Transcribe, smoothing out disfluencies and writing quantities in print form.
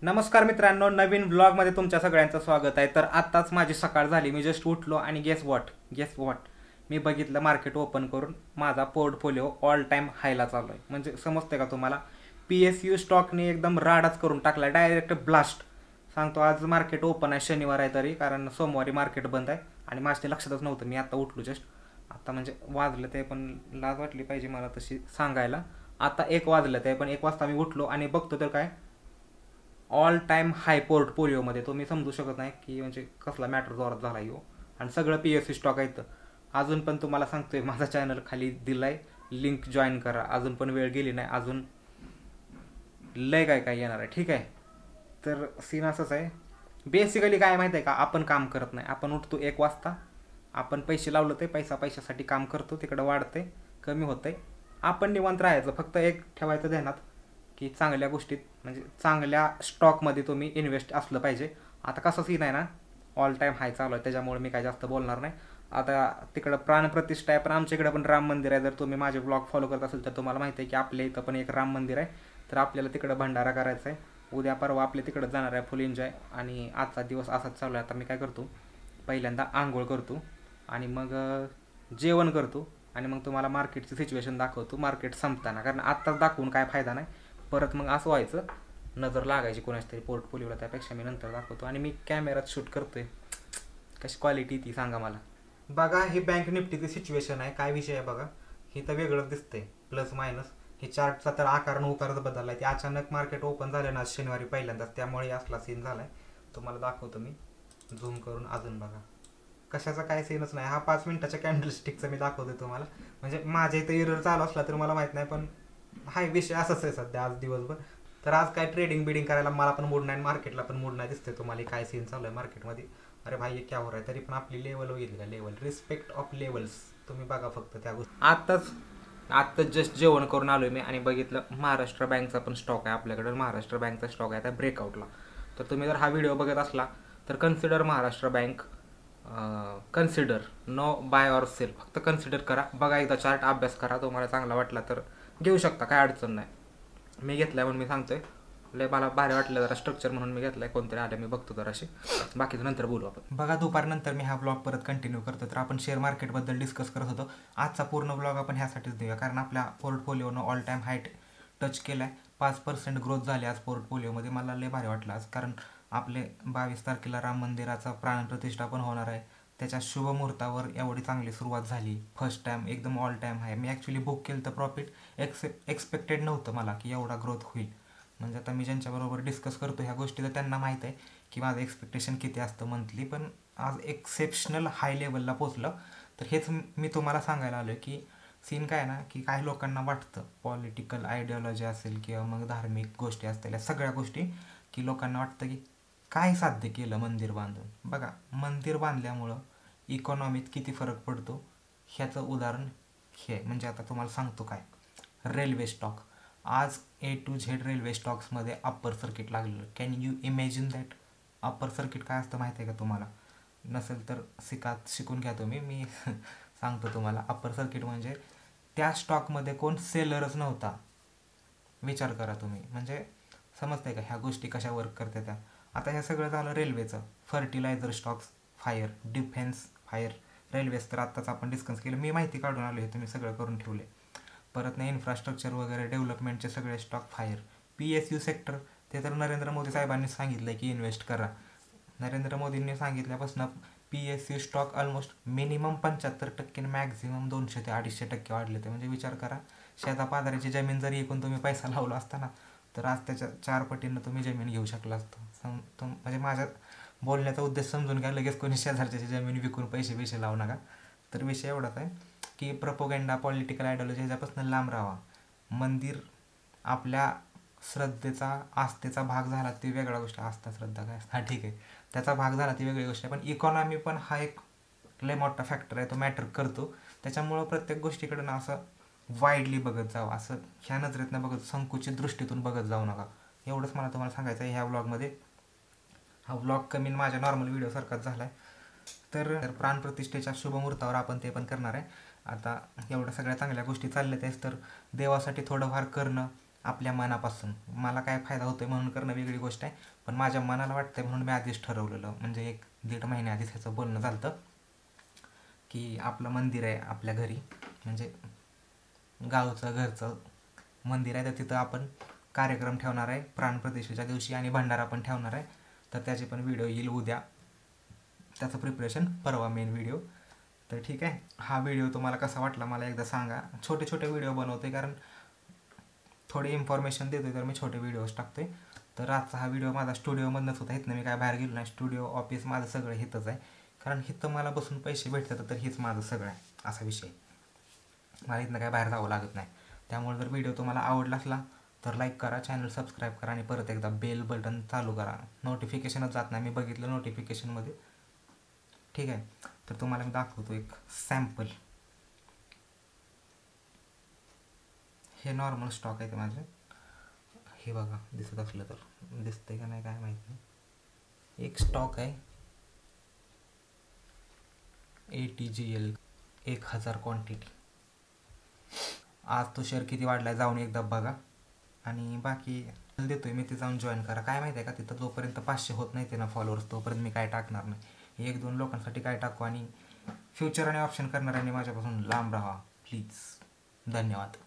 नमस्कार मित्रांनो, नवीन ब्लॉगमध्ये तुमच्या सगळ्यांचं स्वागत आहे. तर आत्ताच माझी सकाळ झाली, मी जस्ट उठलो आणि गेस वॉट मी बघितलं मार्केट ओपन करून माझा पोर्टफोलिओ ऑल टाईम हायला चालू आहे. म्हणजे समजते का तुम्हाला, PSU स्टॉकने एकदम राडाच करून टाकला, डायरेक्ट ब्लास्ट. सांगतो आज मार्केट ओपन आहे, शनिवार आहे तरी, कारण सोमवारी मार्केट बंद आहे आणि माझ्या लक्षातच नव्हतं. मी आता उठलो जस्ट, आता म्हणजे वाजलं ते पण लाज वाटली पाहिजे मला तशी सांगायला. आता 1 वाजलं ते पण 1 वाजता मी उठलो आणि बघतो तर काय, ऑल टाईम हाय पोर्टफोलिओमध्ये. तो मी समजू शकत नाही की म्हणजे कसला मॅटर जोरात झाला हो. आणि सगळं PSU स्टॉक आहे. तर अजून पण तुम्हाला सांगतोय, माझा चॅनल खाली दिलाय, लिंक जॉईन करा. अजून पण वेळ गेली नाही, अजून लय काय काय येणार आहे. ठीक आहे, तर सीन असंच आहे. बेसिकली काय माहिती आहे का, आपण काम करत नाही. आपण उठतो 1 वाजता, आपण पैसे लावलं ते पैशासाठी काम करतो, तिकडं वाढते कमी होते. आपण निवांत राहायचं, फक्त एक ठेवायचं ध्यानात की चांगल्या गोष्टीत म्हणजे चांगल्या स्टॉकमध्ये तुम्ही इन्व्हेस्ट असलं पाहिजे. आता कसं सीन आहे ना, ऑल टाईम हाय चालू आहे, त्याच्यामुळे मी काय जास्त बोलणार नाही. आता तिकडं प्राणप्रतिष्ठा आहे, पण आमच्या इकडं पण राम मंदिर आहे. जर तुम्ही माझे ब्लॉग फॉलो करत असेल तर तुम्हाला माहिती आहे की आपल्या इथं पण एक राम मंदिर आहे. तर आपल्याला तिकडं भंडारा करायचा आहे. उद्या परवा आपल्या तिकडं जाणार आहे, फुल एन्जॉय. आणि आजचा दिवस असाच चालू आहे. आता मी काय करतो, पहिल्यांदा आंघोळ करतो आणि मग जेवण करतो आणि मग तुम्हाला मार्केटची सिच्युएशन दाखवतो मार्केट संपताना. कारण आत्ताच दाखवून काय फायदा नाही, परत मग असं व्हायचं नजर लागायची कोणाच तरी पोर्टफोलिओला. त्यापेक्षा मी नंतर दाखवतो. आणि मी कॅमेरात शूट करतोय, कशी क्वालिटी ती सांगा मला. बघा, ही बँक निफ्टीची सिच्युएशन आहे. काय विषय आहे बघा, ही तर वेगळंच दिसतंय, प्लस मायनस. ही चार्टचा तर आकार न उकारच बदलला आहे. ते अचानक मार्केट ओपन झालं ना शनिवारी पहिल्यांदाच, त्यामुळे असला सीन झालाय. तुम्हाला दाखवतो मी झूम करून. अजून बघा, कशाचा काय सीनच नाही. हा 5 मिनिटाच्या कॅन्डलस्टिकचा मी दाखवतो तुम्हाला. म्हणजे माझ्या इथं एरर चालू असला तर मला माहीत नाही, पण हाय विषय असाच आहे सध्या आज दिवसभर. तर आज काय ट्रेडिंग बिडिंग करायला मला पण मूड नाही, मार्केटला पण मूड नाही. दिसतंय तुम्हाला काय सीन चालू आहे मार्केटमध्ये. अरे भाई, क्या हो रहा है. तरी पण आपली लेवल वगैरे का, लेवल रिस्पेक्ट ऑफ लेवल्स. तुम्ही बघा फक्त त्या गोष्टी. आत्ताच जस्ट जेवण करून आलोय मी आणि बघितलं महाराष्ट्र बँकचा पण स्टॉक आहे आपल्याकडे. महाराष्ट्र बँकचा स्टॉक आहे त्या ब्रेकआउटला. तर तुम्ही जर हा व्हिडिओ बघत असला तर consider Maharashtra bank, consider, no buy or sell. फक्त कन्सिडर करा, बघा एकदा चार्ट, अभ्यास करा. तुम्हाला चांगला वाटला तर घेऊ शकता, काय अडचण नाही. मी घेतलाय म्हणून मी सांगतोय, लय मला भारी वाटलं जरा स्ट्रक्चर म्हणून मी घेतलाय. कोणतरी आलं मी बघतो जराशी, बाकीचं नंतर बोलू आपण. बघा, दुपारनंतर मी हा ब्लॉग परत कंटिन्यू करतो. तर आपण शेअर मार्केटबद्दल डिस्कस करत होतो. आजचा पूर्ण ब्लॉग आपण ह्यासाठीच देऊया, कारण आपल्या पोर्टफोलिओनं ऑल टाईम हाईट टच केला आहे. 5% ग्रोथ झाली आज पोर्टफोलिओमध्ये. मला लय भारी वाटलं आज, कारण आपले 22 तारखेला राम मंदिराचा प्राणप्रतिष्ठा पण होणार आहे. त्याच्या शुभमुहूर्तावर एवढी चांगली सुरुवात झाली. फर्स्ट टाईम एकदम ऑल टाईम हाय. मी ॲक्च्युली बुक केलं तर प्रॉफिट एक्सपेक्टेड नव्हतं मला की एवढा ग्रोथ होईल. म्हणजे आता मी ज्यांच्याबरोबर डिस्कस करतो ह्या गोष्टी, तर त्यांना माहीत आहे की माझं एक्सपेक्टेशन किती असतं मंथली. पण आज एक्सेप्शनल हाय लेवलला पोचलं. तर हेच मी तुम्हाला सांगायला आलो की सीन काय ना, की काही लोकांना वाटतं पॉलिटिकल आयडिओलॉजी असेल किंवा मग धार्मिक गोष्टी असतील, या सगळ्या गोष्टी, की लोकांना वाटतं की काय साध्य केलं मंदिर बांधून. बघा, मंदिर बांधल्यामुळं इकॉनॉमीत किती फरक पडतो ह्याचं उदाहरण हे. म्हणजे आता तुम्हाला सांगतो काय, रेल्वे स्टॉक आज A to Z रेल्वे स्टॉक्समध्ये अप्पर सर्किट लागलेलं. Can you imagine that. Upper circuit काय असतं माहिती आहे का तुम्हाला? नसेल तर शिकून घ्या तुम्ही, मी सांगतो तुम्हाला. अप्पर सर्किट म्हणजे त्या स्टॉकमध्ये कोण सेलरच नव्हता. विचार करा तुम्ही, म्हणजे समजतंय का ह्या गोष्टी कशा वर्क करते त्या. आता हे सगळं झालं रेल्वेचं. Fertiliser stocks fire, defence fire, railways तर आत्ताच आपण डिस्कस केलं. मी माहिती काढून आलो, हे तुम्ही सगळं करून ठेवले. परत नाही, इन्फ्रास्ट्रक्चर वगैरे डेव्हलपमेंटचे सगळे स्टॉक फायर. PSU सेक्टर, ते तर नरेंद्र मोदी साहेबांनी सांगितलं की इन्व्हेस्ट करा. नरेंद्र मोदींनी सांगितल्यापासून PSU stock almost minimum 75% maximum 200 ते 250% वाढले. ते म्हणजे विचार करा, शेतापादाराची जमीन जरी एकूण तुम्ही पैसा लावला असताना तर आज त्याच्या 4 पटीनं तुम्ही जमीन घेऊ शकला असतो. म्हणजे माझ्या बोलण्याचा उद्देश समजून घ्या. लगेच कोणी शेजारच्याची जमीन विकून पैसे लावू नका. तर विषय एवढाच आहे की प्रपोगंडा, पॉलिटिकल आयडिओलॉजी ह्याच्यापासून लांब राहावा. मंदिर आपल्या श्रद्धेचा, आस्थेचा भाग झाला ती वेगळा गोष्ट. आस्था श्रद्धा काय, हा ठीक आहे, त्याचा भाग झाला ती वेगळी गोष्ट आहे. पण इकॉनॉमी पण हा एक लय मोठा फॅक्टर आहे, तो मॅटर करतो. त्याच्यामुळं प्रत्येक गोष्टीकडनं असं वाईडली बघत जावं, असं ह्या नजरेतनं बघत, संकुचित दृष्टीतून बघत जाऊ नका. एवढंच मला तुम्हाला सांगायचं आहे ह्या व्लॉगमध्ये. हा व्लॉग कमी माझ्या नॉर्मल व्हिडिओसारखाच झाला आहे. तर प्राणप्रतिष्ठेच्या शुभमुहूर्तावर आपण ते पण करणार आहे. आता एवढ्या सगळ्या चांगल्या गोष्टी चालल्या तेच, तर देवासाठी थोडंफार करणं आपल्या मनापासून. मला काय फायदा होतोय म्हणून करणं वेगळी गोष्ट आहे, पण माझ्या मनाला वाटतंय म्हणून मी आधीच ठरवलेलं, म्हणजे 1-1.5 महिन्याआधीच ह्याचं बोलणं झालं होतं की आपलं मंदिर आहे आपल्या घरी, म्हणजे गावचं घरचं मंदिर आहे, तर तिथं आपण कार्यक्रम ठेवणार आहे प्राणप्रतिष्ठेच्या दिवशी आणि भंडारा पण ठेवणार आहे. तर त्याचे पण व्हिडिओ येईल उद्या, त्याचं प्रिपरेशन परवा मेन व्हिडिओ. तर ठीक आहे, हा व्हिडिओ तुम्हाला कसा वाटला मला एकदा सांगा. छोटे छोटे व्हिडिओ बनवते कारण थोडी इन्फॉर्मेशन देतोय, तर मी छोटे व्हिडिओज टाकतोय. तर आजचा हा व्हिडिओ माझा स्टुडिओमधनंच होता, इथनं मी काय बाहेर गेलो नाही. स्टुडिओ ऑफिस माझं सगळं हिथंच आहे, कारण हिथं मला बसून पैसे भेटतात, तर हेच माझं सगळं आहे असा विषय. मला इथनं काय बाहेर जावं लागत नाही. त्यामुळे जर व्हिडिओ तुम्हाला आवडला असला तर लाईक करा, चॅनल सबस्क्राईब करा आणि परत एकदा बेल बटन चालू करा. नोटिफिकेशनच जात नाही, मी बघितलं नोटिफिकेशनमध्ये. ठीक आहे, तर तुम्हाला मी दाखवतो एक सॅम्पल. हे नॉर्मल स्टॉक आहे ते माझे. हे बघा, दिसत असलं तर, दिसतंय का नाही काय माहीत नाही. एक स्टॉक आहे ATGL 1000 क्वांटिटी. आज तो शेअर किती वाढलाय जाऊन एकदा बघा. आणि बाकी देतोय मी, ते जाऊन जॉईन करा. काय माहिती आहे का, तिथं जोपर्यंत 500 होत नाही ते ना फॉलोअर्स, तोपर्यंत मी काय टाकणार नाही. 1-2 लोकांसाठी काय टाकू, आणि फ्युचर आणि ऑप्शन करणाऱ्यांनी माझ्यापासून लांब राहा प्लीज. धन्यवाद.